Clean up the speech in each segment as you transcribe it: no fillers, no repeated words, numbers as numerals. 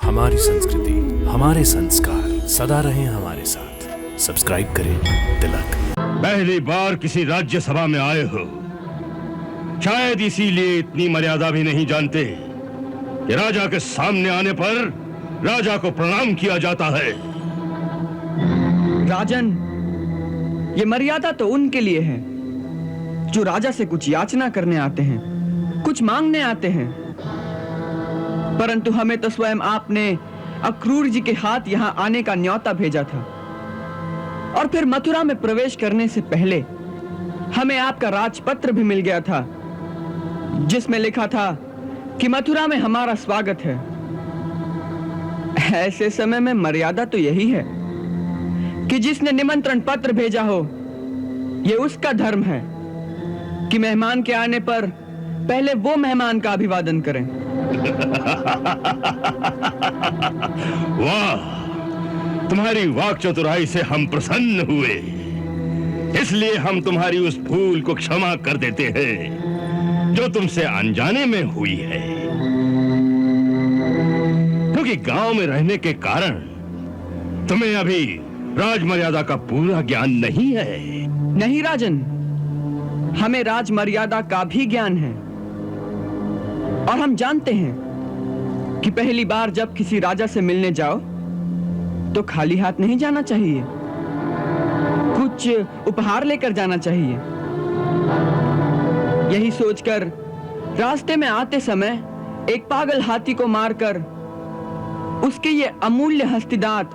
हमारी संस्कृति, हमारे संस्कार सदा रहें हमारे साथ। सब्सक्राइब करें तिलक। पहली बार किसी राज्यसभा में आए हो, शायद इसीलिए इतनी मर्यादा भी नहीं जानते कि राजा के सामने आने पर राजा को प्रणाम किया जाता है। राजन, ये मर्यादा तो उनके लिए है जो राजा से कुछ याचना करने आते हैं, कुछ मांगने आते हैं। परंतु हमें तो स्वयं आपने अक्रूर जी के हाथ यहां आने का न्योता भेजा था, और फिर मथुरा में प्रवेश करने से पहले हमें आपका राजपत्र भी मिल गया था, जिसमें लिखा था कि मथुरा में हमारा स्वागत है। ऐसे समय में मर्यादा तो यही है कि जिसने निमंत्रण पत्र भेजा हो, यह उसका धर्म है कि मेहमान के आने पर पहले वो मेहमान का अभिवादन करें। वाह, तुम्हारी वाक चतुराई से हम प्रसन्न हुए, इसलिए हम तुम्हारी उस भूल को क्षमा कर देते हैं जो तुमसे अनजाने में हुई है। क्योंकि गांव में रहने के कारण तुम्हें अभी राजमर्यादा का पूरा ज्ञान नहीं है। नहीं राजन, हमें राजमर्यादा का भी ज्ञान है, और हम जानते हैं कि पहली बार जब किसी राजा से मिलने जाओ तो खाली हाथ नहीं जाना चाहिए, कुछ उपहार लेकर जाना चाहिए। यही सोचकर रास्ते में आते समय एक पागल हाथी को मारकर उसके ये अमूल्य हस्तिदांत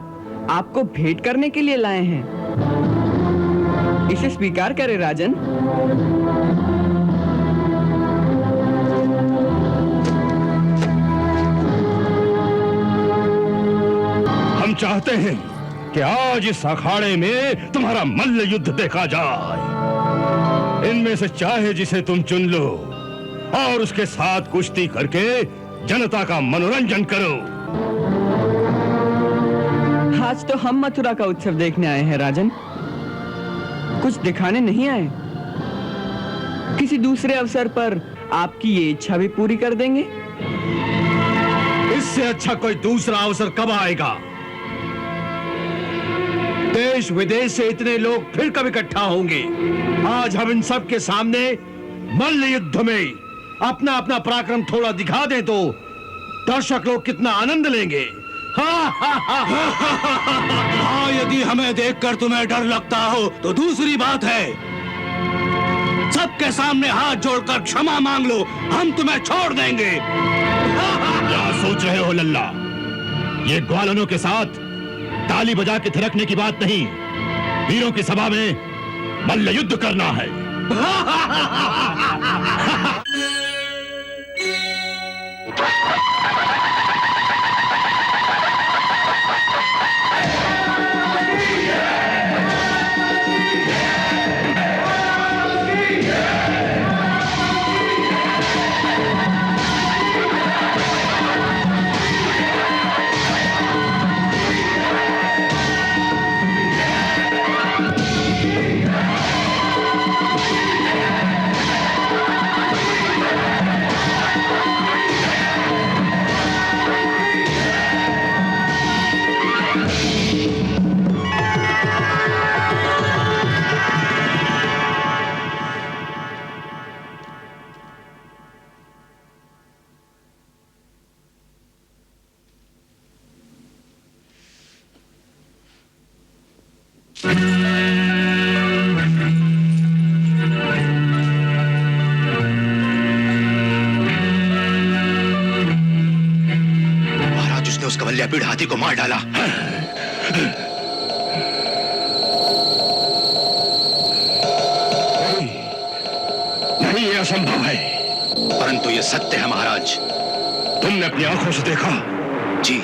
आपको भेंट करने के लिए लाए हैं। इसे स्वीकार करें राजन। हम चाहते हैं कि आज इस अखाड़े में तुम्हारा मल्ल युद्ध देखा जाए। इनमें से चाहे जिसे तुम चुन लो और उसके साथ कुश्ती करके जनता का मनोरंजन करो। आज तो हम मथुरा का उत्सव देखने आए हैं राजन, कुछ दिखाने नहीं आए। किसी दूसरे अवसर पर आपकी ये इच्छा भी पूरी कर देंगे। इससे अच्छा कोई दूसरा अवसर कब आएगा? देश विदेश से इतने लोग फिर कब इकट्ठा होंगे? आज हम इन सब के सामने मल्ल युद्ध में अपना अपना पराक्रम थोड़ा दिखा दें तो दर्शक लोग कितना आनंद लेंगे। हाँ, यदि हमें देखकर तुम्हें डर लगता हो तो दूसरी बात है। सबके सामने हाथ जोड़कर क्षमा मांग लो, हम तुम्हें छोड़ देंगे। क्या सोच रहे हो लल्ला? ये ग्वालनों के साथ ताली बजा के थिरकने की बात नहीं, वीरों की सभा में मल्ल युद्ध करना है। महाराज, उसने उस कवल्यापीड़ हाथी को मार डाला। नहीं, ये असंभव है। परंतु ये सत्य है महाराज। तुमने अपनी आंखों से देखा? जी।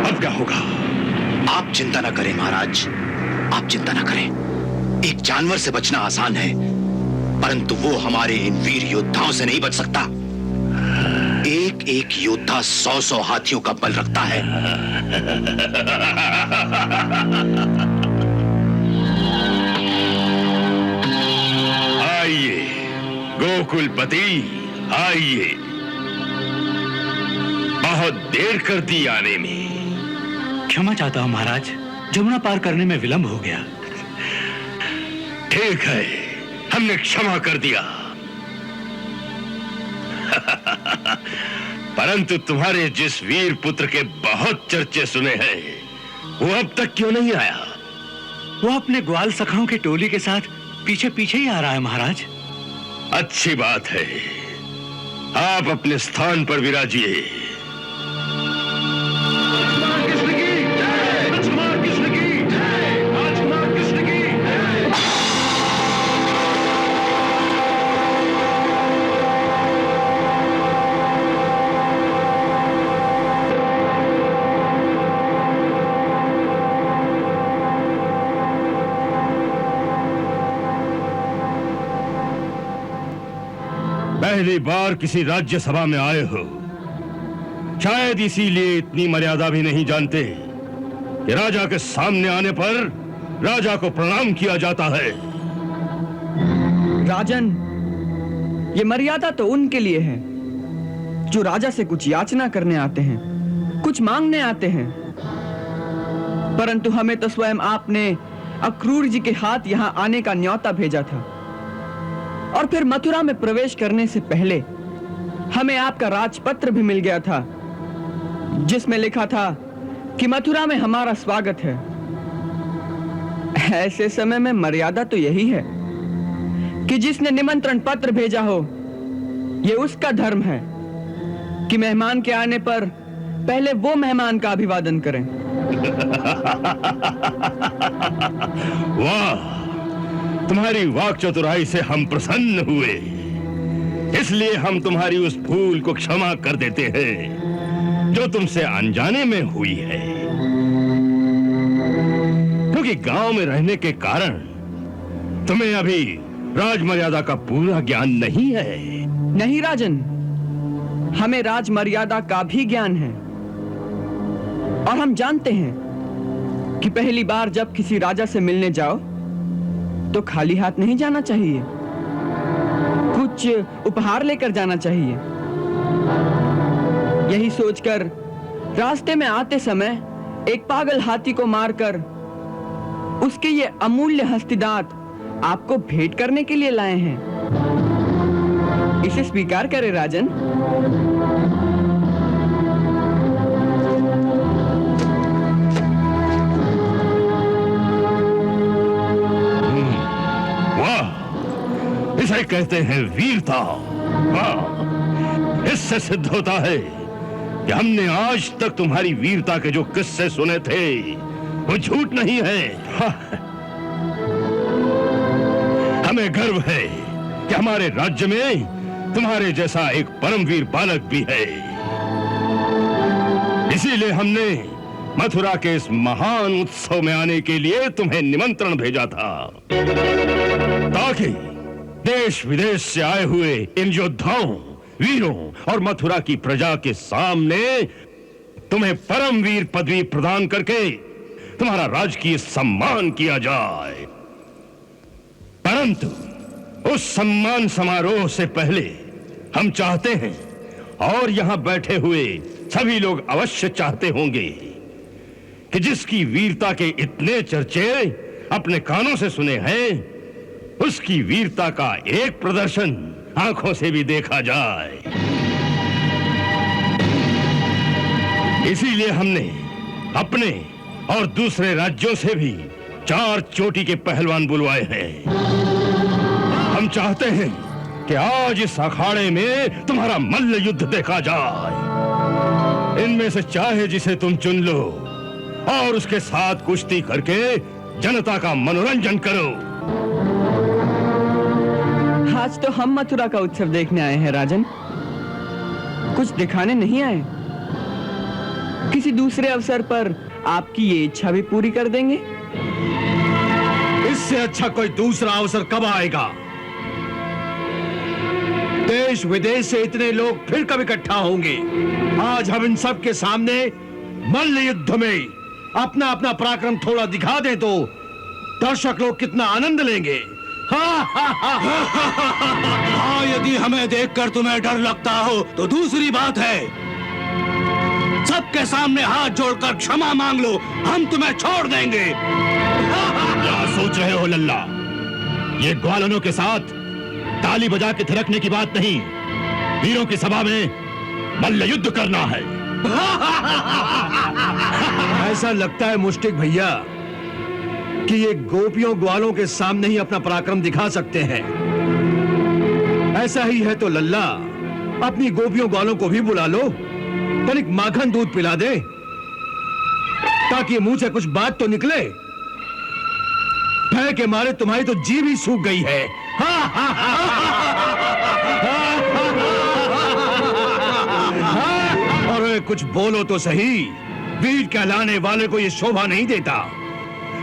अब क्या होगा? आप चिंता न करें महाराज, आप चिंता न करें। एक जानवर से बचना आसान है, परंतु वो हमारे इन वीर योद्धाओं से नहीं बच सकता। एक एक योद्धा 100-100 हाथियों का बल रखता है। आइए गोकुलपति, आइए। बहुत देर कर दी आने में। क्षमा चाहता हूं महाराज, जमुना पार करने में विलंब हो गया। ठीक है, हमने क्षमा कर दिया। परंतु तुम्हारे जिस वीर पुत्र के बहुत चर्चे सुने हैं, वो अब तक क्यों नहीं आया? वो अपने ग्वाल सखाओं की टोली के साथ पीछे पीछे ही आ रहा है महाराज। अच्छी बात है, आप अपने स्थान पर विराजिए। पहली बार किसी राज्यसभा में आए हो, शायद इसीलिए इतनी मर्यादा भी नहीं जानते कि राजा के सामने आने पर राजा को प्रणाम किया जाता है। राजन, ये मर्यादा तो उनके लिए है जो राजा से कुछ याचना करने आते हैं, कुछ मांगने आते हैं। परंतु हमें तो स्वयं आपने अक्रूर जी के हाथ यहां आने का न्योता भेजा था, और फिर मथुरा में प्रवेश करने से पहले हमें आपका राजपत्र भी मिल गया था, जिसमें लिखा था कि मथुरा में हमारा स्वागत है। ऐसे समय में मर्यादा तो यही है कि जिसने निमंत्रण पत्र भेजा हो, यह उसका धर्म है कि मेहमान के आने पर पहले वो मेहमान का अभिवादन करें। वाह, तुम्हारी वाक चतुराई से हम प्रसन्न हुए, इसलिए हम तुम्हारी उस भूल को क्षमा कर देते हैं जो तुमसे अनजाने में हुई है। क्योंकि गांव में रहने के कारण तुम्हें अभी राजमर्यादा का पूरा ज्ञान नहीं है। नहीं राजन, हमें राजमर्यादा का भी ज्ञान है, और हम जानते हैं कि पहली बार जब किसी राजा से मिलने जाओ तो खाली हाथ नहीं जाना चाहिए, कुछ उपहार लेकर जाना चाहिए। यही सोचकर रास्ते में आते समय एक पागल हाथी को मारकर उसके ये अमूल्य हस्तिदांत आपको भेंट करने के लिए लाए हैं। इसे स्वीकार करें राजन। इसे कहते हैं वीरता। वाह, इससे सिद्ध होता है कि हमने आज तक तुम्हारी वीरता के जो किस्से सुने थे वो झूठ नहीं है। हमें गर्व है कि हमारे राज्य में तुम्हारे जैसा एक परमवीर बालक भी है। इसीलिए हमने मथुरा के इस महान उत्सव में आने के लिए तुम्हें निमंत्रण भेजा था, ताकि देश विदेश से आए हुए इन योद्धाओं, वीरों और मथुरा की प्रजा के सामने तुम्हें परमवीर पदवी प्रदान करके तुम्हारा राजकीय सम्मान किया जाए। परंतु उस सम्मान समारोह से पहले हम चाहते हैं, और यहां बैठे हुए सभी लोग अवश्य चाहते होंगे, कि जिसकी वीरता के इतने चर्चे अपने कानों से सुने हैं, उसकी वीरता का एक प्रदर्शन आंखों से भी देखा जाए। इसीलिए हमने अपने और दूसरे राज्यों से भी 4 चोटी के पहलवान बुलवाए हैं। हम चाहते हैं कि आज इस अखाड़े में तुम्हारा मल्ल युद्ध देखा जाए। इनमें से चाहे जिसे तुम चुन लो, और उसके साथ कुश्ती करके जनता का मनोरंजन करो। आज तो हम मथुरा का उत्सव देखने आए हैं राजन, कुछ दिखाने नहीं आए। किसी दूसरे अवसर पर आपकी ये इच्छा भी पूरी कर देंगे। इससे अच्छा कोई दूसरा अवसर कब आएगा? देश विदेश से इतने लोग फिर कब इकट्ठा होंगे? आज हम इन सब के सामने मल्ल युद्ध में अपना अपना पराक्रम थोड़ा दिखा दें तो दर्शक लोग कितना आनंद लेंगे। हाँ, यदि हमें देखकर तुम्हें डर लगता हो तो दूसरी बात है, सबके सामने हाथ जोड़कर क्षमा मांग लो, हम तुम्हें छोड़ देंगे। क्या सोच रहे हो लल्ला? ये ग्वालनों के साथ ताली बजा के थिरकने की बात नहीं, वीरों की सभा में मल्ल युद्ध करना है। ऐसा लगता है मुश्तिक भैया कि ये गोपियों ग्वालों के सामने ही अपना पराक्रम दिखा सकते हैं। ऐसा ही है तो लल्ला, अपनी गोपियों ग्वालों को भी बुला लो, तनिक माखन दूध पिला दे, ताकि मुंह से कुछ बात तो निकले। भय के मारे तुम्हारी तो जीभ ही सूख गई है। और कुछ बोलो तो सही, वीर कहलाने वाले को यह शोभा नहीं देता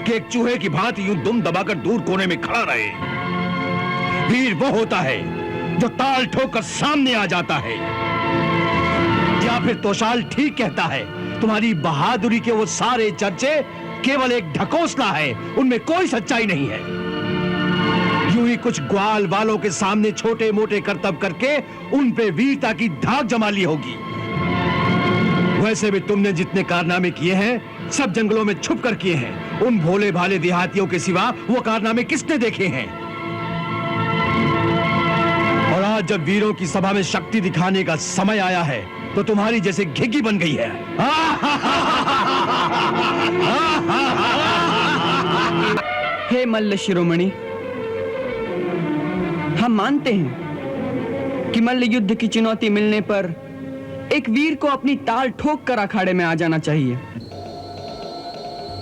कि एक चूहे की भांति यूं दुम दबाकर दूर कोने में खड़ा रहे। वीर वो होता है जो ताल ठोकर सामने आ जाता है। या फिर तोशाल ठीक कहता है, तुम्हारी बहादुरी के वो सारे चर्चे केवल एक ढकोसला है, उनमें कोई सच्चाई नहीं है। यूं ही कुछ ग्वाल वालों के सामने छोटे मोटे करतब करके उन पे वीरता की धाक जमा ली होगी। वैसे भी तुमने जितने कारनामे किए हैं सब जंगलों में छुप कर किए हैं। उन भोले भाले देहातियों के सिवा वो कारनामे किसने देखे हैं? और आज जब वीरों की सभा में शक्ति दिखाने का समय आया है तो तुम्हारी जैसे घिघी बन गई है। हे मल्ल शिरोमणि, हम मानते हैं कि मल्ल युद्ध की चुनौती मिलने पर एक वीर को अपनी ताल ठोक कर अखाड़े में आ जाना चाहिए,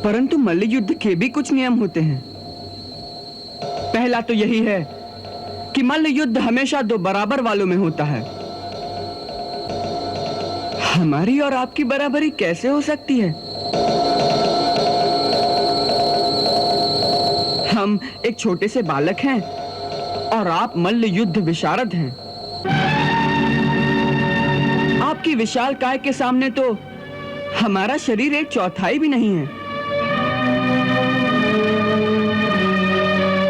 परंतु मल्ल युद्ध के भी कुछ नियम होते हैं। पहला तो यही है कि मल्ल युद्ध हमेशा दो बराबर वालों में होता है। हमारी और आपकी बराबरी कैसे हो सकती है? हम एक छोटे से बालक हैं और आप मल्ल युद्ध विशारद हैं। आपकी विशाल काय के सामने तो हमारा शरीर एक चौथाई भी नहीं है।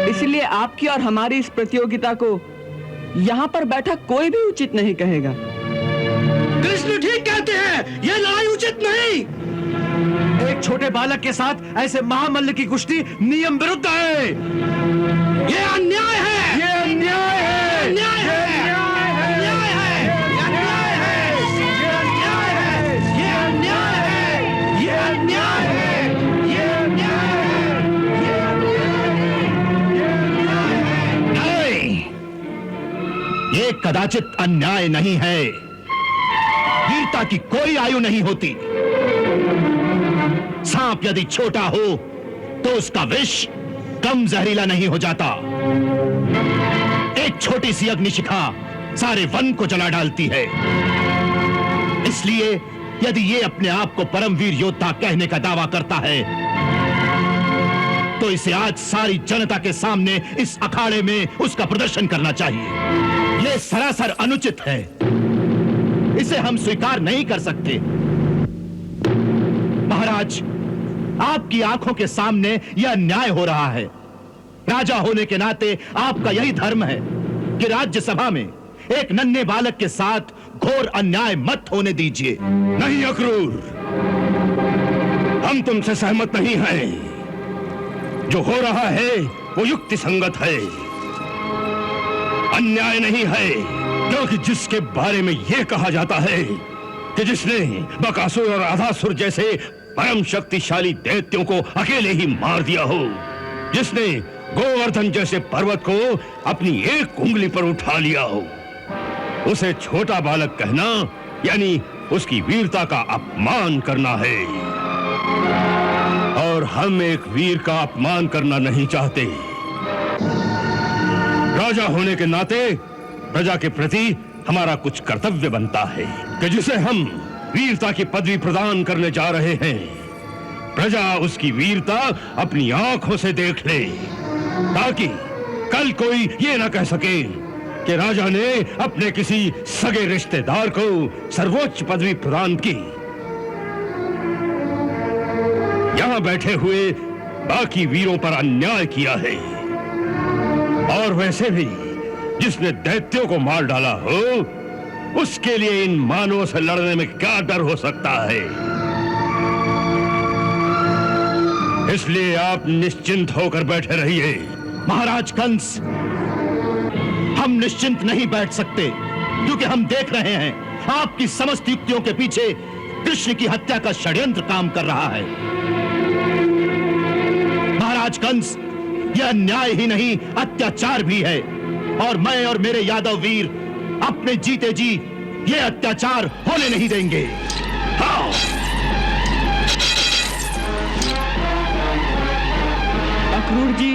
इसलिए आपकी और हमारी इस प्रतियोगिता को यहां पर बैठा कोई भी उचित नहीं कहेगा। कृष्ण ठीक कहते हैं, यह लड़ाई उचित नहीं। एक छोटे बालक के साथ ऐसे महामल्ल की कुश्ती नियम विरुद्ध है। यह अन्याय है, ये अन्याय है, अन्याय है, अन्याय है, अन्याय है, ये अन्याय है, ये अन्याय है, ये अन्याय है, ये अन्याय है, ये अन्याय है। नहीं, ये कदाचित अन्याय नहीं है। वीरता की कोई आयु नहीं होती। सांप यदि छोटा हो तो उसका विष कम जहरीला नहीं हो जाता। एक छोटी सी अग्निशिखा सारे वन को जला डालती है। इसलिए यदि ये अपने आप को परमवीर योद्धा कहने का दावा करता है तो इसे आज सारी जनता के सामने इस अखाड़े में उसका प्रदर्शन करना चाहिए। यह सरासर अनुचित है, इसे हम स्वीकार नहीं कर सकते। महाराज, आपकी आंखों के सामने यह अन्याय हो रहा है। राजा होने के नाते आपका यही धर्म है कि राज्यसभा में एक नन्हे बालक के साथ घोर अन्याय मत होने दीजिए। नहीं अक्रूर, हम तुमसे सहमत नहीं हैं। जो हो रहा है वो युक्ति संगत है, अन्याय नहीं है। क्योंकि जिसके बारे में यह कहा जाता है कि जिसने बकासुर और आधासुर जैसे परम शक्तिशाली दैत्यों को अकेले ही मार दिया हो, जिसने गोवर्धन जैसे पर्वत को अपनी एक उंगली पर उठा लिया हो, उसे छोटा बालक कहना यानी उसकी वीरता का अपमान करना है। और हम एक वीर का अपमान करना नहीं चाहते। राजा होने के नाते प्रजा के प्रति हमारा कुछ कर्तव्य बनता है कि जिसे हम वीरता की पदवी प्रदान करने जा रहे हैं, प्रजा उसकी वीरता अपनी आंखों से देख ले, ताकि कल कोई ये ना कह सके कि राजा ने अपने किसी सगे रिश्तेदार को सर्वोच्च पदवी प्रदान की। यहां बैठे हुए बाकी वीरों पर अन्याय किया है और वैसे भी जिसने दैत्यों को मार डाला हो, उसके लिए इन मानवों से लड़ने में क्या डर हो सकता है। इसलिए आप निश्चिंत होकर बैठे रहिए। महाराज कंस, हम निश्चिंत नहीं बैठ सकते, क्योंकि हम देख रहे हैं आपकी समस्त युक्तियों के पीछे कृष्ण की हत्या का षड्यंत्र काम कर रहा है। महाराज कंस, यह अन्याय ही नहीं, अत्याचार भी है, और मैं और मेरे यादव वीर अपने जीते जी यह अत्याचार होने नहीं देंगे। हाँ। अक्रूर जी,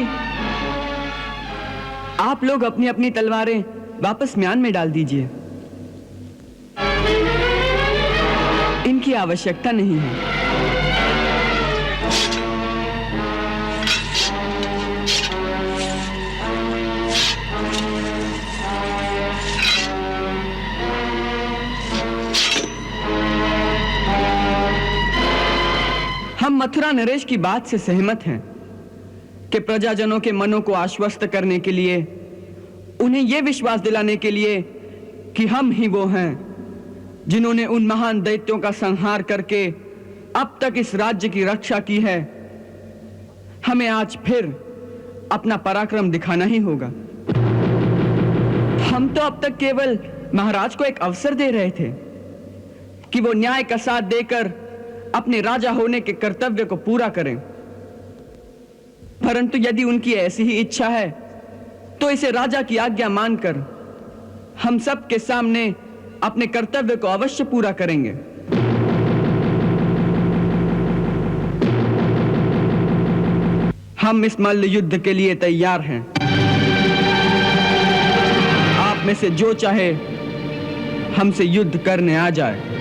आप लोग अपनी अपनी तलवारें वापस म्यान में डाल दीजिए। इनकी आवश्यकता नहीं है। हम मथुरा नरेश की बात से सहमत हैं कि प्रजाजनों के मनों को आश्वस्त करने के लिए, उन्हें यह विश्वास दिलाने के लिए कि हम ही वो हैं जिन्होंने उन महान दैत्यों का संहार करके अब तक इस राज्य की रक्षा की है, हमें आज फिर अपना पराक्रम दिखाना ही होगा। हम तो अब तक केवल महाराज को एक अवसर दे रहे थे कि वो न्याय का साथ देकर अपने राजा होने के कर्तव्य को पूरा करें, परंतु यदि उनकी ऐसी ही इच्छा है तो इसे राजा की आज्ञा मानकर हम सब के सामने अपने कर्तव्य को अवश्य पूरा करेंगे। हम इस मल्ल युद्ध के लिए तैयार हैं। आप में से जो चाहे हमसे युद्ध करने आ जाए।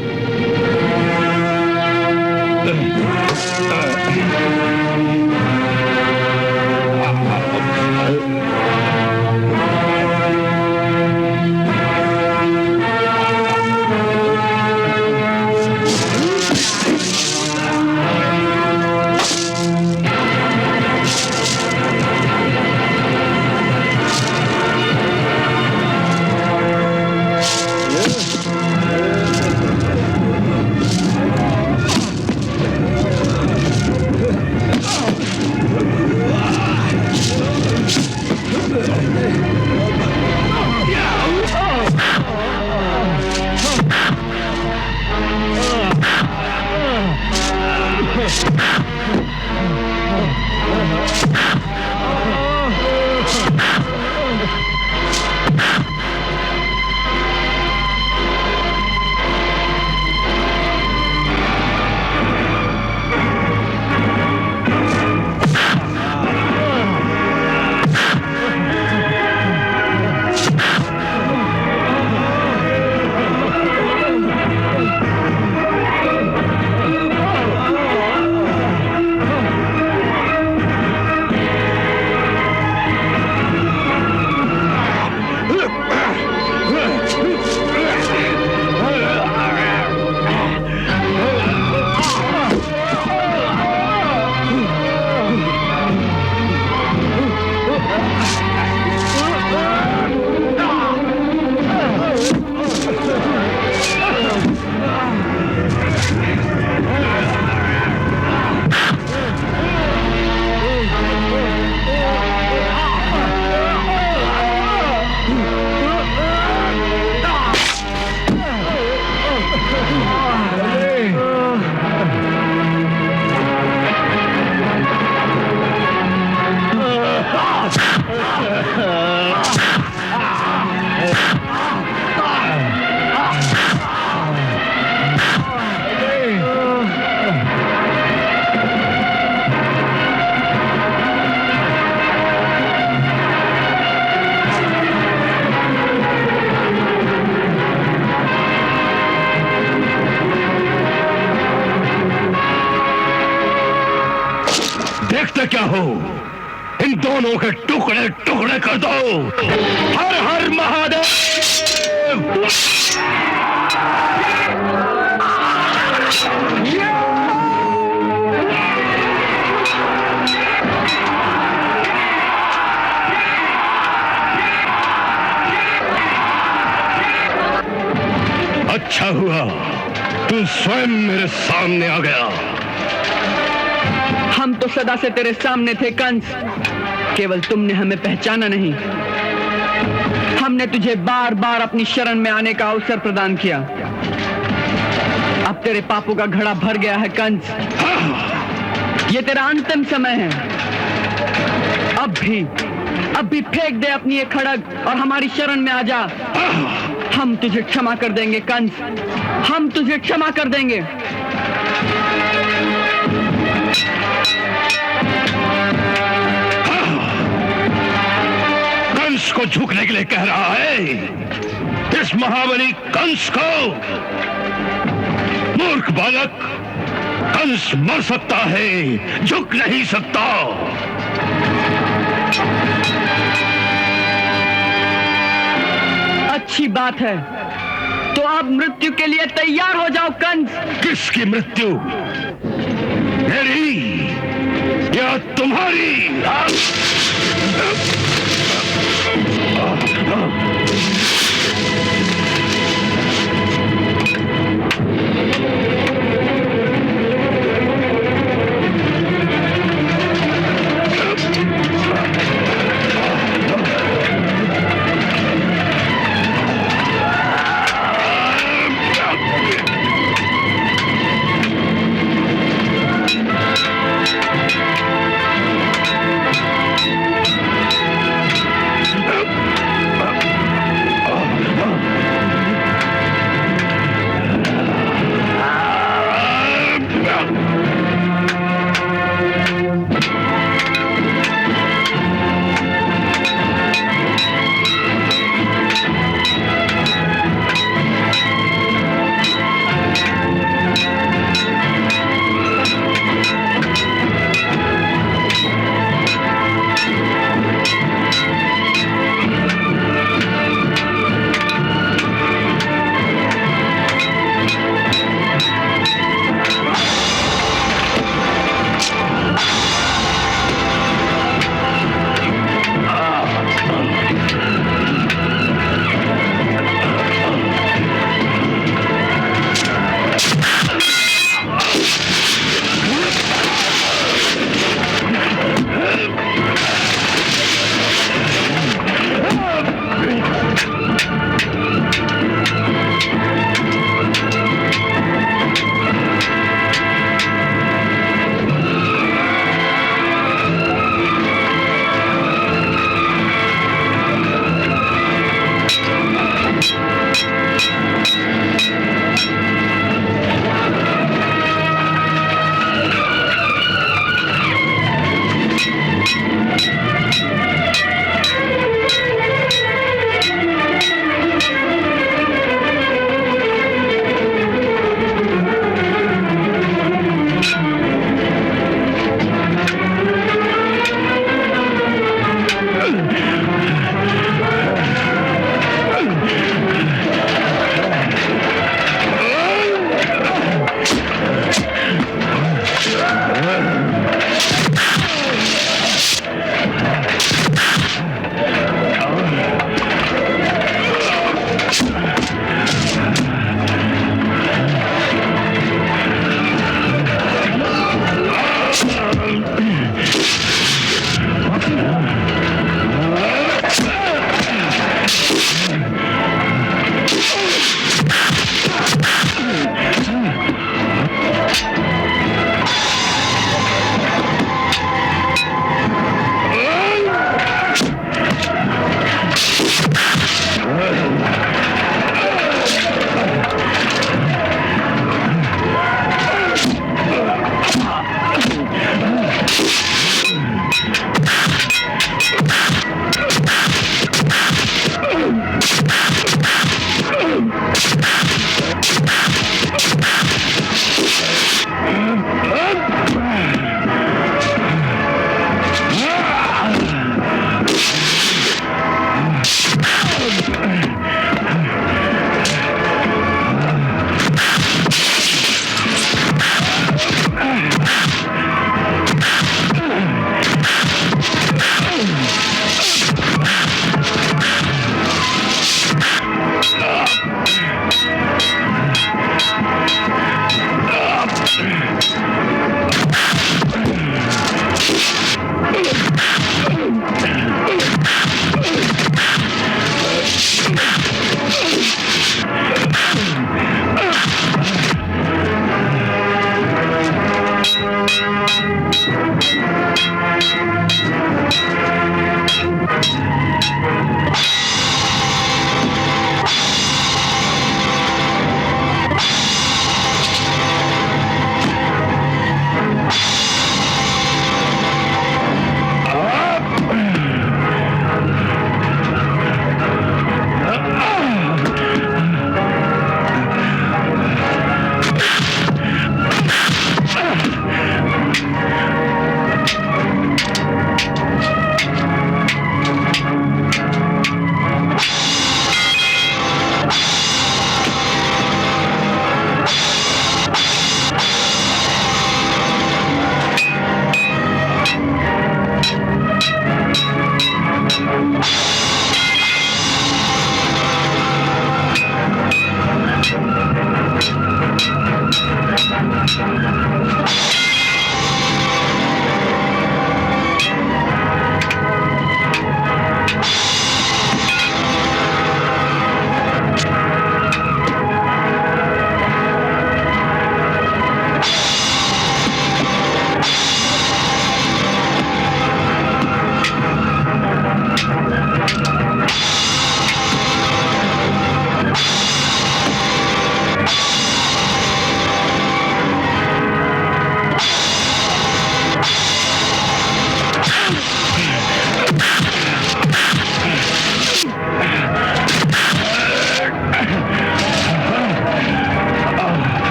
देखते क्या हो, इन दोनों के टुकड़े टुकड़े कर दो। हर हर महादेव। अच्छा हुआ तू स्वयं मेरे सामने आ गया। हम तो सदा से तेरे सामने थे कंस, केवल तुमने हमें पहचाना नहीं। हमने तुझे बार बार अपनी शरण में आने का अवसर प्रदान किया। अब तेरे पापों का घड़ा भर गया है कंस। ये तेरा अंतिम समय है। अब भी फेंक दे अपनी ये खड़ग और हमारी शरण में आ जा। हम तुझे क्षमा कर देंगे कंस, हम तुझे क्षमा कर देंगे। कंस को झुकने के लिए कह रहा है? इस महाबली कंस को? मूर्ख बालक, कंस मर सकता है, झुक नहीं सकता। अच्छी बात है, तो अब मृत्यु के लिए तैयार हो जाओ कंस। किसकी मृत्यु? मेरी या तुम्हारी?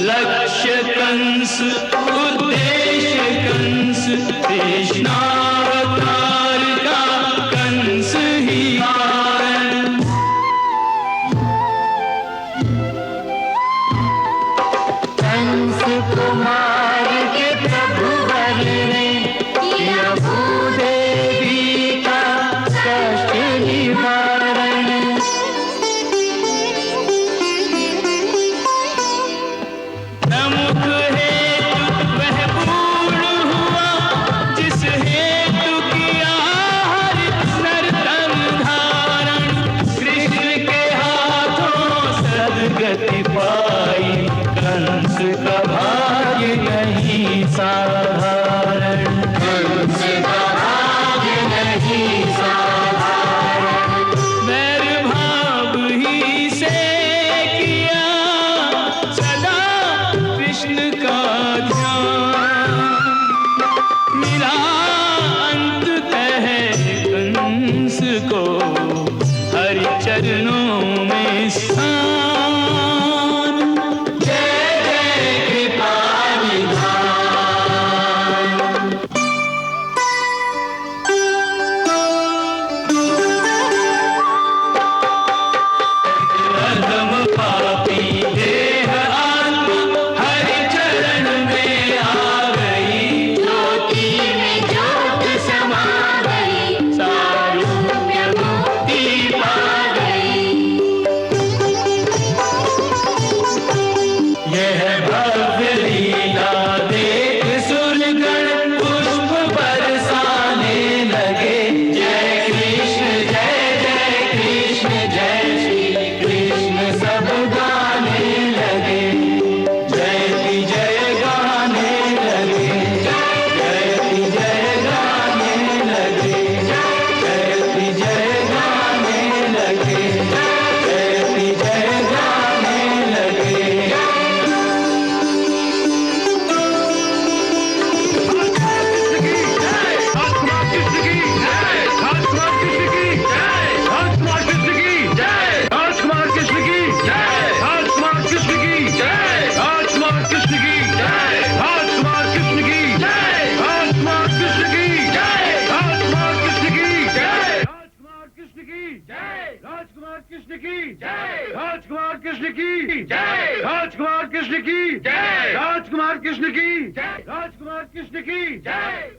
लक्ष्य कंस उद्देश्य कंस कृष्णावतार का कंस ही कारण। कंस कुमार के प्रभु वर ने किया भूदेवी का कष्ट निवारण। प्रमुख हेतु वह पूर्ण हुआ जिस हेतु किया हर नर्तन धारण। कृष्ण के हाथों सद्गति पाई कंस का भाग्य नहीं साधारण। कंस का भाग्य नहीं साधारण। वैर भाव ही से किया सदा कृष्ण का ध्यान। मिला अंततः कंस को हरि चरणों में स्थान। जय जय कृपा निधान। अधम पापी देह आत्मा हरि चरण में आ गई। ज्योति में ज्योत समा गई। सारूप्य मुक्ति पा गई। यह भव्य लीला देख सुरगण पुष्प बरसाने लगे। जय कृष्ण जय जय कृष्ण जय श्री कृष्ण सब गाने लगे। जयति जय गाने लगे। जयति जय गाने लगे। जयति जय गाने लगे। जयति जय गाने लगे। राजकुमार कृष्ण की जय। राजकुमार कृष्ण की जय। राजकुमार कृष्ण की जय। राजकुमार कृष्ण की जय। राजकुमार कृष्ण की जय।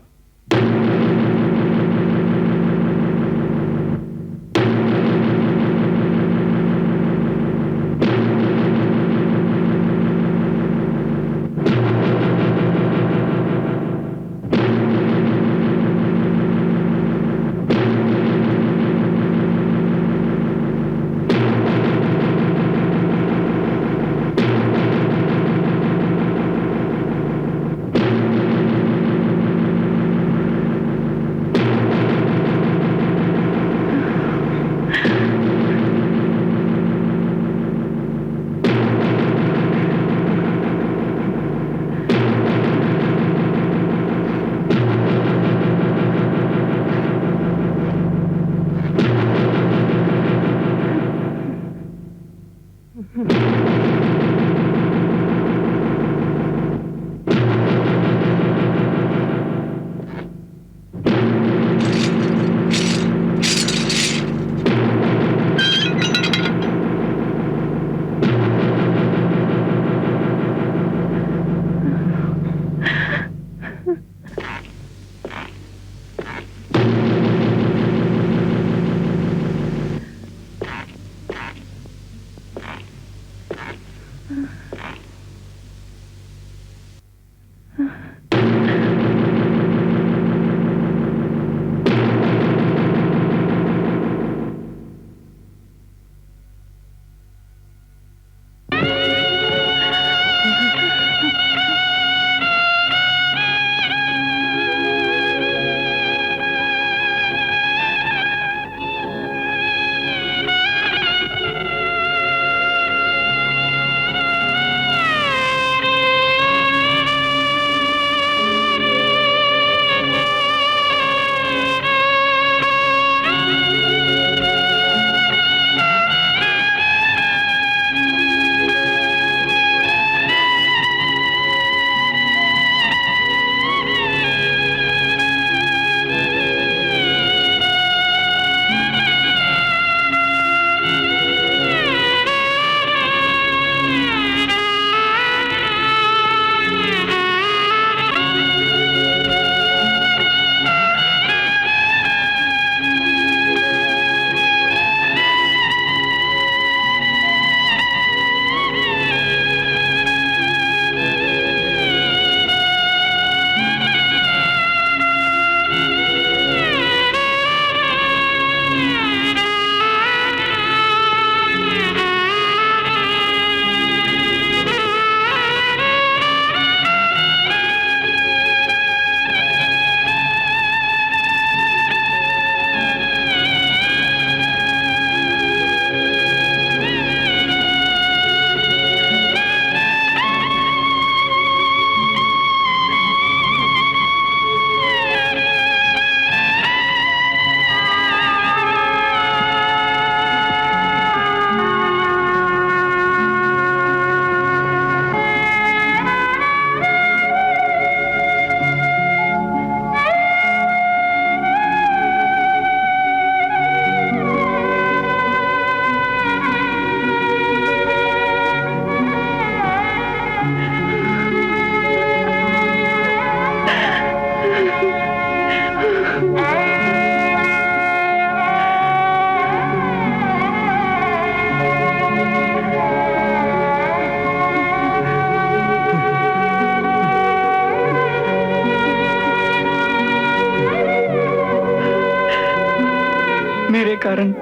कारण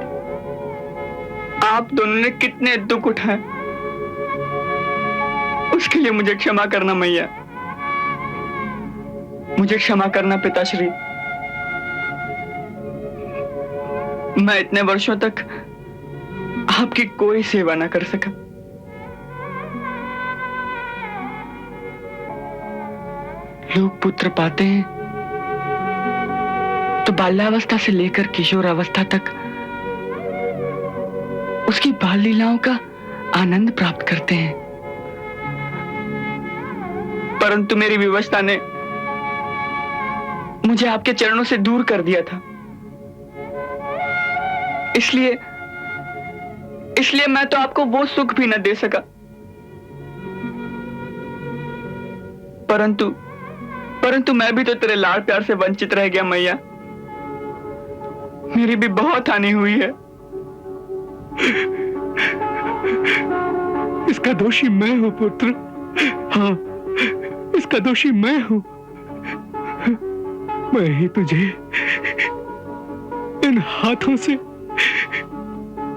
आप दोनों ने कितने दुख उठाए, उसके लिए मुझे क्षमा करना मैया, मुझे क्षमा करना पिताश्री। मैं इतने वर्षों तक आपकी कोई सेवा ना कर सका। लोग पुत्र पाते हैं तो बाल्यावस्था से लेकर किशोरावस्था तक उसकी बाल लीलाओं का आनंद प्राप्त करते हैं, परंतु मेरी विवशता ने मुझे आपके चरणों से दूर कर दिया था। इसलिए मैं तो आपको वो सुख भी न दे सका। परंतु मैं भी तो तेरे लाड़ प्यार से वंचित रह गया मैया। मेरी भी बहुत हानि हुई है। इसका दोषी मैं हूं पुत्र, हाँ इसका दोषी मैं हूं। मैं ही तुझे इन हाथों से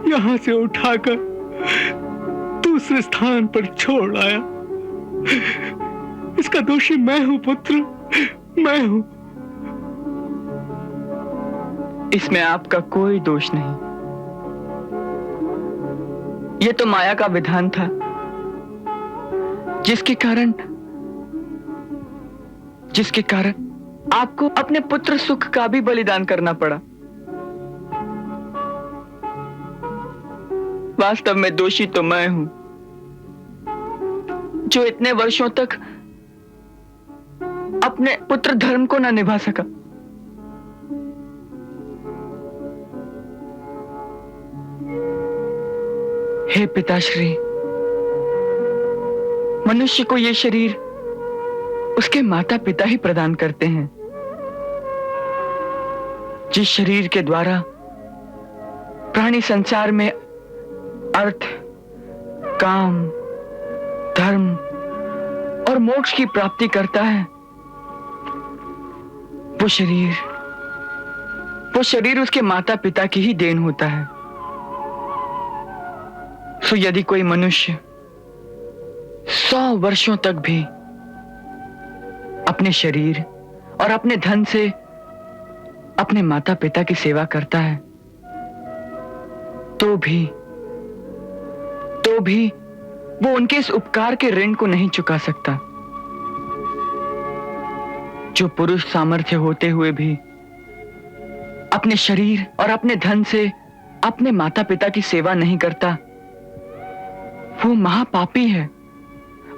यहां से उठाकर दूसरे स्थान पर छोड़ आया। इसका दोषी मैं हूं पुत्र, मैं हूं। इसमें आपका कोई दोष नहीं। यह तो माया का विधान था, जिसके कारण आपको अपने पुत्र सुख का भी बलिदान करना पड़ा। वास्तव में दोषी तो मैं हूं, जो इतने वर्षों तक अपने पुत्र धर्म को न निभा सका। हे पिताश्री, मनुष्य को यह शरीर उसके माता पिता ही प्रदान करते हैं। जिस शरीर के द्वारा प्राणी संसार में अर्थ, काम, धर्म और मोक्ष की प्राप्ति करता है, वो शरीर उसके माता पिता की ही देन होता है। सो यदि कोई मनुष्य 100 वर्षों तक भी अपने शरीर और अपने धन से अपने माता पिता की सेवा करता है, तो भी वो उनके इस उपकार के ऋण को नहीं चुका सकता। जो पुरुष सामर्थ्य होते हुए भी अपने शरीर और अपने धन से अपने माता पिता की सेवा नहीं करता, वो महापापी है,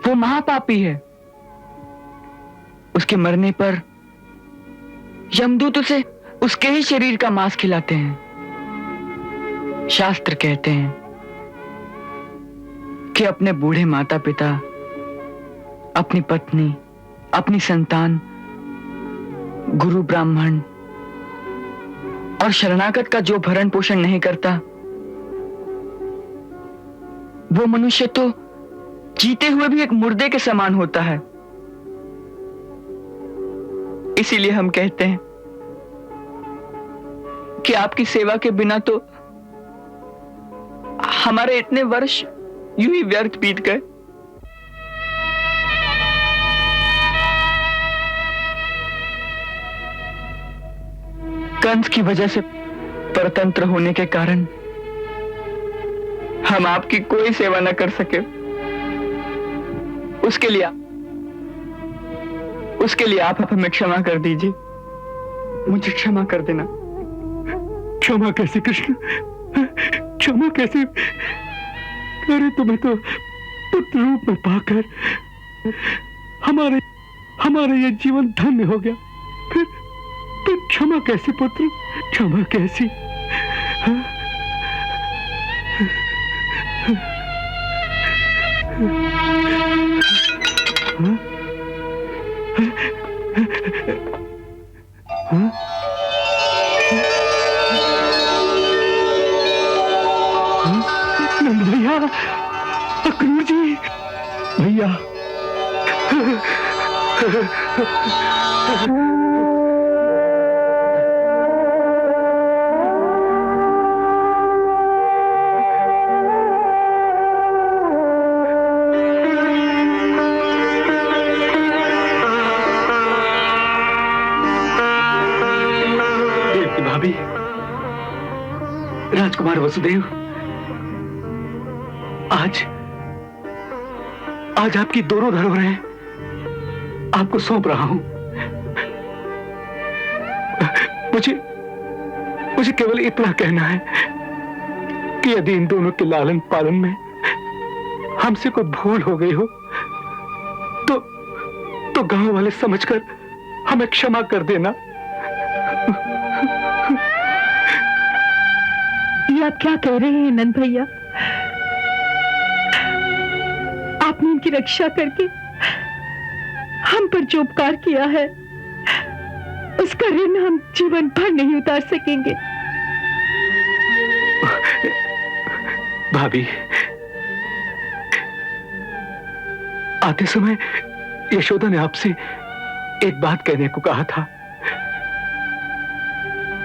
वो महापापी है। उसके मरने पर यमदूत उसे उसके ही शरीर का मांस खिलाते हैं। शास्त्र कहते हैं कि अपने बूढ़े माता पिता, अपनी पत्नी, अपनी संतान, गुरु ब्राह्मण और शरणागत का जो भरण पोषण नहीं करता, वो मनुष्य तो जीते हुए भी एक मुर्दे के समान होता है। इसीलिए हम कहते हैं कि आपकी सेवा के बिना तो हमारे इतने वर्ष यूं ही व्यर्थ बीत गए। कंस की वजह से परतंत्र होने के कारण हम आपकी कोई सेवा न कर सके। उसके लिए आप हमें क्षमा कर दीजिए। मुझे क्षमा कर देना। क्षमा कैसे कृष्ण, क्षमा कैसे? अरे तुम्हें तो पुत्र रूप में पाकर हमारा ये जीवन धन्य हो गया। फिर क्षमा कैसे पुत्र, क्षमा कैसी? हाँ? हाँ? नंद भैया, अक्रूर जी, भैया। राजकुमार वसुदेव, आज आपकी दोनों धरोहरें आपको सौंप रहा हूं। मुझे केवल इतना कहना है कि यदि इन दोनों के लालन पालन में हमसे कोई भूल हो गई हो तो गांव वाले समझकर हमें क्षमा कर देना। ये आप क्या कह रहे हैं नंद भैया? आपने इनकी रक्षा करके हम पर जो उपकार किया है उसका ऋण हम जीवन भर नहीं उतार सकेंगे। भाभी, आते समय यशोदा ने आपसे एक बात कहने को कहा था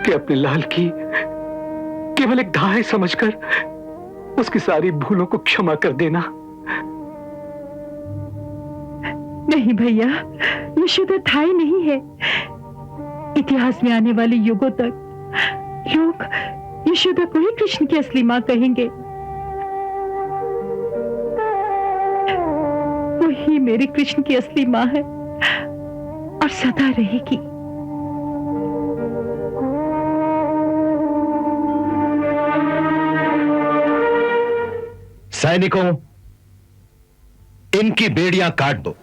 कि अपने लाल की केवल एक धाय समझकर उसकी सारी भूलों को क्षमा कर देना। नहीं भैया, यशोदा धाय नहीं है। इतिहास में आने वाले युगों तक लोग यशोदा को ही कृष्ण की असली मां कहेंगे। वही मेरे कृष्ण की असली मां है और सदा रहेगी। सैनिकों, इनकी बेड़ियां काट दो।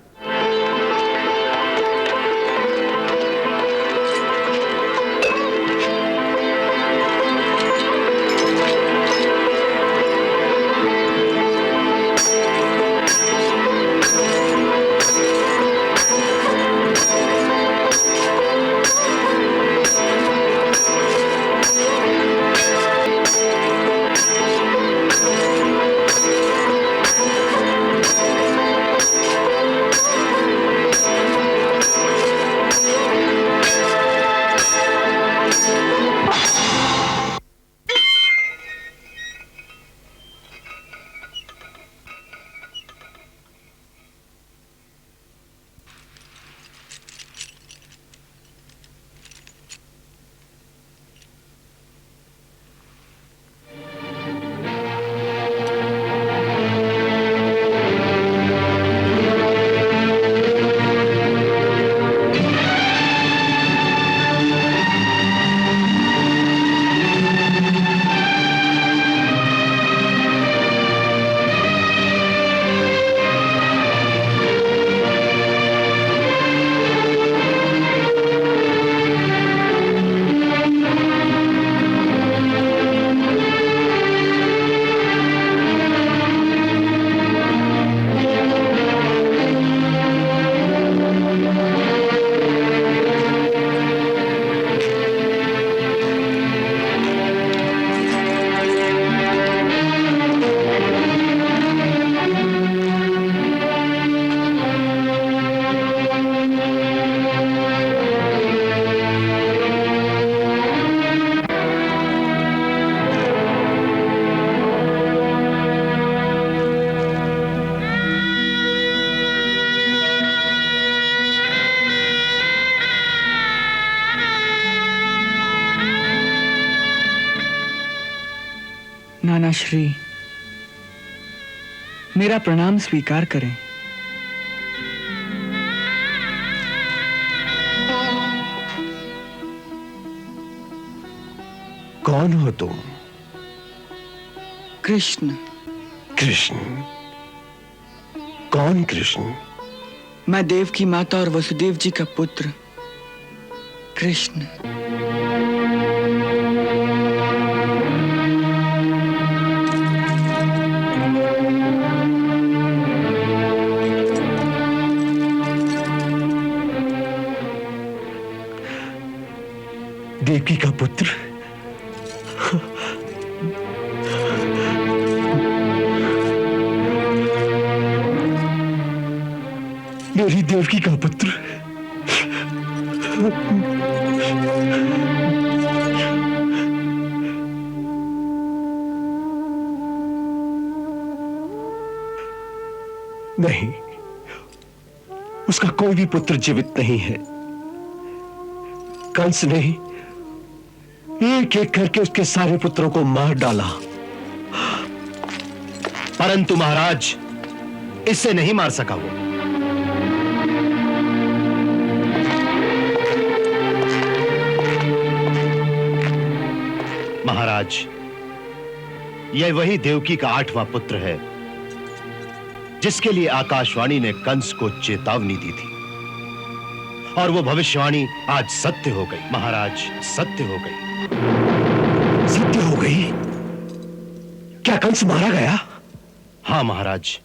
नाना श्री, मेरा प्रणाम स्वीकार करें। कौन हो तुम? कृष्ण। कृष्ण? कौन कृष्ण? मैं देव की माता और वसुदेव जी का पुत्र कृष्ण। देवकी का पुत्र? मेरी देवकी का पुत्र? नहीं, उसका कोई भी पुत्र जीवित नहीं है। कंस ने एक एक करके उसके सारे पुत्रों को मार डाला, परंतु महाराज इससे नहीं मार सका वो। महाराज, यह वही देवकी का 8वां पुत्र है जिसके लिए आकाशवाणी ने कंस को चेतावनी दी थी, और वो भविष्यवाणी आज सत्य हो गई। महाराज, सत्य हो गई। सत्य हो गई? क्या कंस मारा गया? हां महाराज।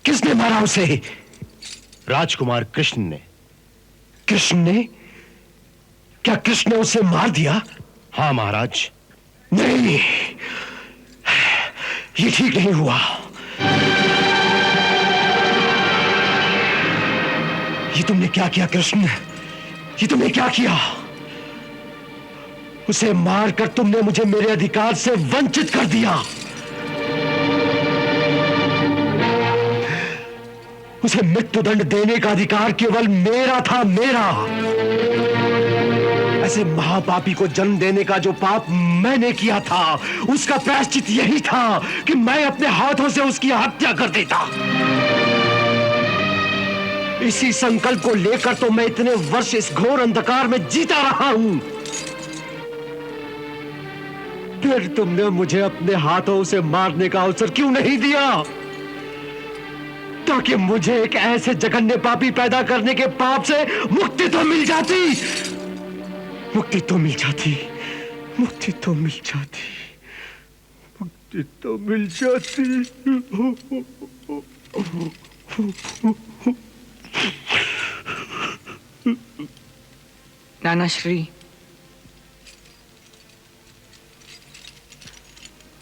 किसने मारा उसे? राजकुमार कृष्ण ने। कृष्ण ने? क्या कृष्ण ने उसे मार दिया? हां महाराज। नहीं, ये ठीक नहीं हुआ। ये तुमने क्या किया कृष्ण? ये तुमने क्या किया? उसे मारकर तुमने मुझे मेरे अधिकार से वंचित कर दिया। उसे मृत्युदंड देने का अधिकार केवल मेरा था, मेरा। ऐसे महापापी को जन्म देने का जो पाप मैंने किया था, उसका प्रायश्चित यही था कि मैं अपने हाथों से उसकी हत्या कर देता। इसी संकल्प को लेकर तो मैं इतने वर्ष इस घोर अंधकार में जीता रहा हूं। फिर तुमने मुझे अपने हाथों से मारने का अवसर क्यों नहीं दिया? ताकि मुझे एक ऐसे जघन्य पापी पैदा करने के पाप से मुक्ति तो मिल जाती। मुक्ति तो मिल जाती। मुक्ति तो मिल जाती। मुक्ति तो मिल जाती। नाना श्री,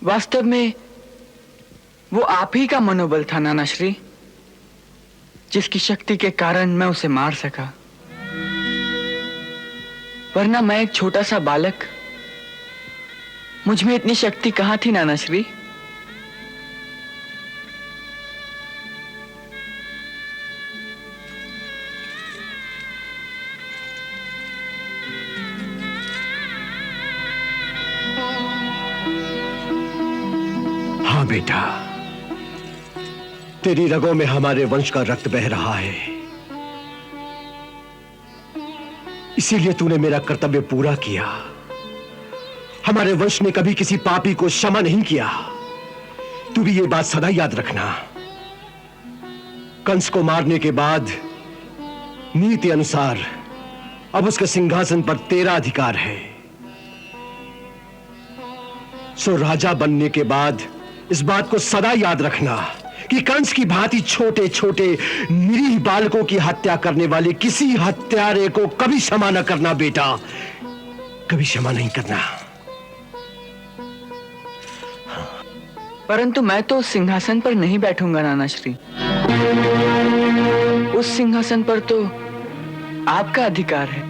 वास्तव में वो आप ही का मनोबल था नाना श्री, जिसकी शक्ति के कारण मैं उसे मार सका। वरना मैं एक छोटा सा बालक, मुझ में इतनी शक्ति कहां थी नाना श्री? हाँ बेटा, तेरी रगों में हमारे वंश का रक्त बह रहा है, इसीलिए तूने मेरा कर्तव्य पूरा किया। हमारे वंश ने कभी किसी पापी को क्षमा नहीं किया। तू भी ये बात सदा याद रखना। कंस को मारने के बाद नीति अनुसार अब उसके सिंहासन पर तेरा अधिकार है। सो राजा बनने के बाद इस बात को सदा याद रखना कि कंस की भांति छोटे छोटे निरीह बालकों की हत्या करने वाले किसी हत्यारे को कभी क्षमा न करना बेटा, कभी क्षमा नहीं करना। परंतु मैं तो उस सिंहासन पर नहीं बैठूंगा नाना श्री। उस सिंहासन पर तो आपका अधिकार है।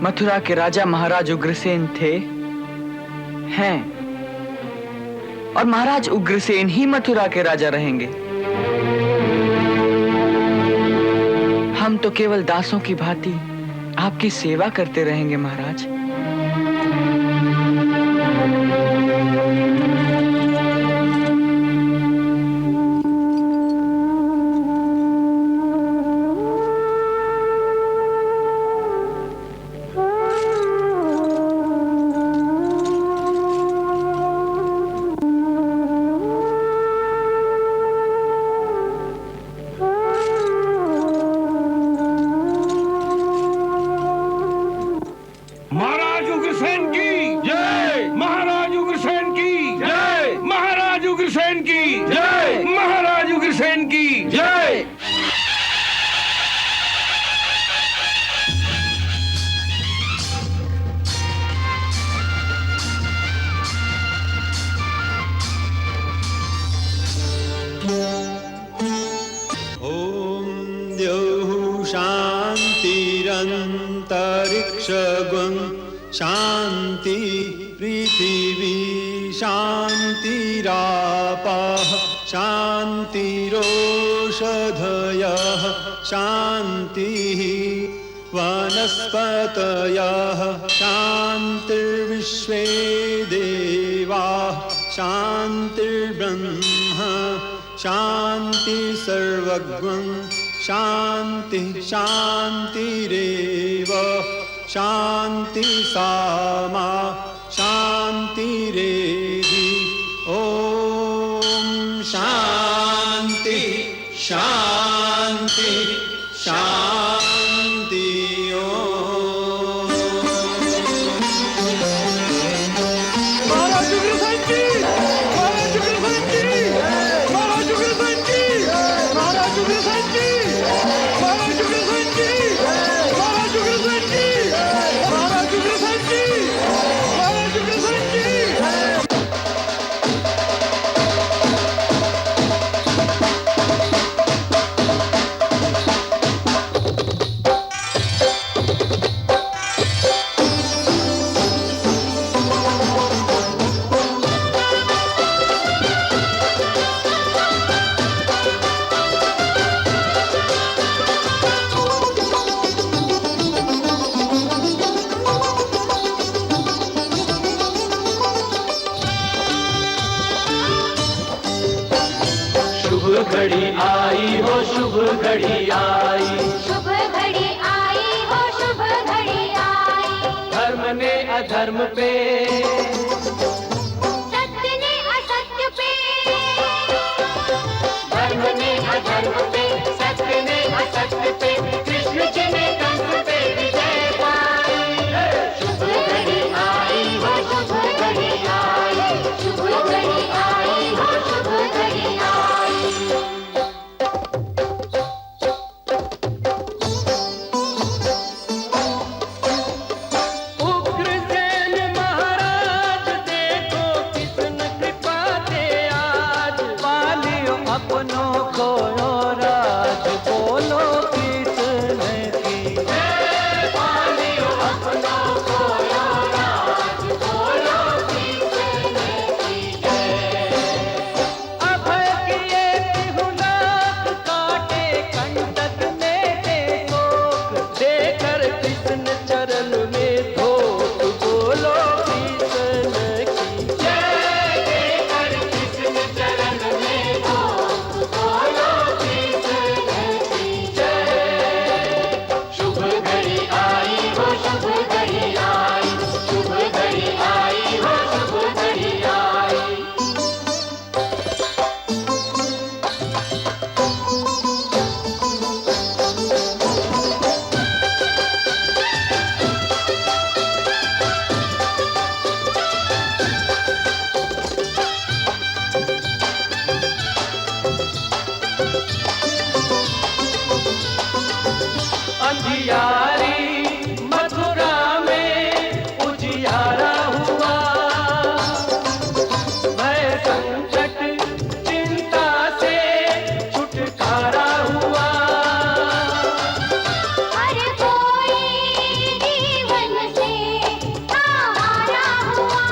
मथुरा के राजा महाराज उग्रसेन थे, हैं, और महाराज उग्रसेन ही मथुरा के राजा रहेंगे। हम तो केवल दासों की भांति आपकी सेवा करते रहेंगे महाराज। महाराज उग्रसेन की जय। महाराज उग्रसेन की जय। महाराज उग्रसेन की जय। महाराज उग्रसेन की जय। शान्तिरन्तरिक्षगुं शान्ति पृथिवी शान्तिरापः शान्तिरोषधयः शान्तिः वनस्पतयः शान्तिर्विश्वे देवाः शान्तिर्ब्रह्म शान्ति सर्वज्ञं शान्ति शान्तिरेव शान्ति सामा शान्तिरेधि ॐ शान्ति शान्ति शान्ति घड़ी आई हो शुभ घड़ी आई, शुभ घड़ी आई हो शुभ घड़ी आई। धर्म ने अधर्म पे, सत्य ने असत्य पे, धर्म ने अधर्म पे, सत्य ने असत्य पे, कृष्ण जी ने कंस पे विजय पाई। शुभ घड़ी आई हो शुभ घड़ी आई, शुभ घड़ी आई हो शुभ घड़ी आई। उग्रसेन महाराज देखो कितन कृपा दे आज, पालियो अपनों को राज बोलो कृष्ण की जय, पालियो अपनों को राज बोलो कृष्ण की जय। अभय किए तिहुनाथ काटे कंटक ने कोक, देकर कृष्ण चरण में धोख बोलो कृष्ण की जय, देकर कृष्ण चरण में धोख बोलो कृष्ण की जय। शुभ घड़ी आई हो शुभ घड़ी आई, शुभ घड़ी आई हो शुभ घड़ी आई। अंधियारी मथुरा में उजियारा हुआ, भय संकट चिंता से छुटकारा हुआ। हर कोई जीवन से सहारा हुआ,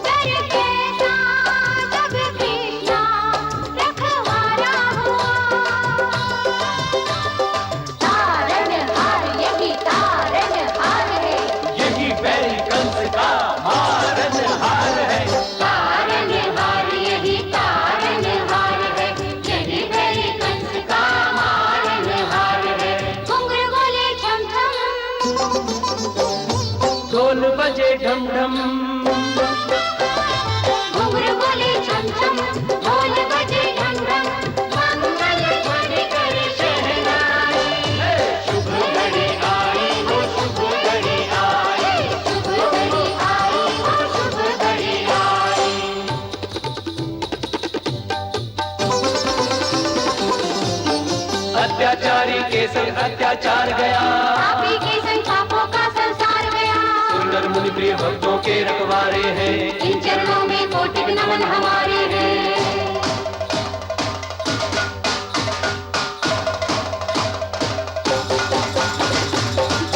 डर कैसा जब कृष्णा रखवारा हुआ। तारनहार यही तारनहार है, यही बैरी कंस का मारनहार है। तारनहार यही तारनहार है, यही बैरी कंस का मारनहार है। घुंघरू बोले छम छम, ढोल बजे ढम ढम, घुंघरू बोले छम छम, ढोल बजे ढम ढम, मंगल ध्वनि कर शहनाई। शुभ घड़ी आई हो शुभ घड़ी आई, शुभ घड़ी आई हो शुभ घड़ी आई। अत्याचारी के संग अत्याचार गया, पापी के संग पापों का संसार गया। सुंदर मुनि प्रिय भक्तों के रखवारे हैं, इन चरणों में कोटिक नमन हमारे हैं।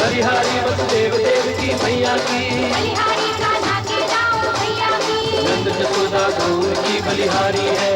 बलिहारी वसुदेव देव की मैया की, बलिहारी कान्हा के जाओ भैया की, नंद जसोदा गौर की बलिहारी है।